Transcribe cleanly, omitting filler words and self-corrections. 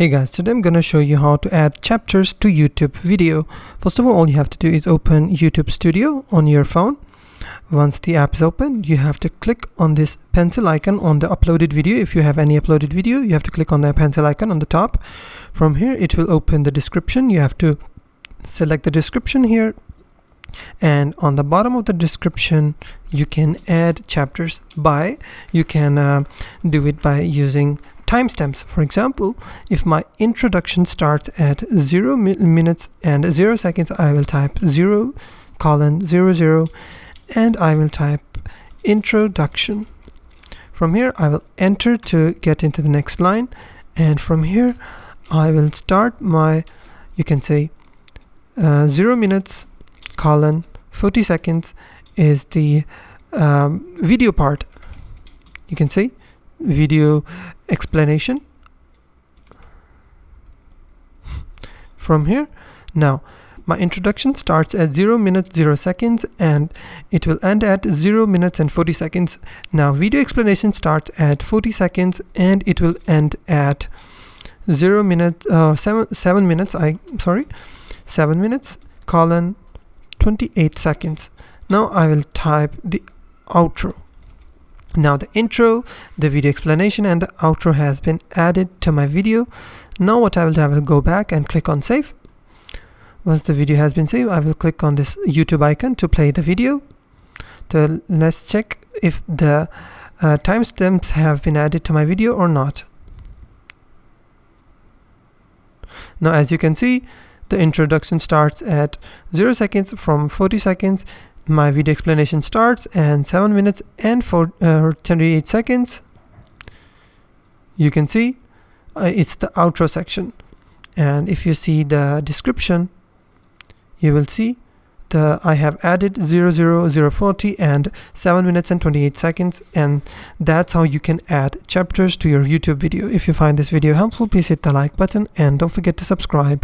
Hey guys, today I'm gonna show you how to add chapters to YouTube video. First of all you have to do is open YouTube Studio on your phone. Once the app is open, you have to click on this pencil icon on the uploaded video. If you have any uploaded video, you have to click on the pencil icon on the top. From here it will open the description. You have to select the description here, and on the bottom of the description you can add chapters by, you can do it by using timestamps. For example, if my introduction starts at 0 minutes and 0 seconds, I will type 0:00 and I will type introduction. From here I will enter to get into the next line, and from here I will start my, you can say 0 minutes, 40 seconds is the video part. You can say video explanation. From here, now my introduction starts at 0 minutes 0 seconds and it will end at 0 minutes and 40 seconds. Now video explanation starts at 40 seconds and it will end at 7 minutes 28 seconds. Now I will type the outro. Now the intro, the video explanation and the outro has been added to my video. Now what I will do, I will go back and click on save. Once the video has been saved, I will click on this YouTube icon to play the video. So let's check if the timestamps have been added to my video or not. Now as you can see, the introduction starts at 0 seconds. From 40 seconds my video explanation starts, and 7 minutes and 28 seconds you can see it's the outro section. And if you see the description, you will see I have added 0:40 and 7 minutes and 28 seconds, and that's how you can add chapters to your YouTube video. If you find this video helpful, please hit the like button and don't forget to subscribe.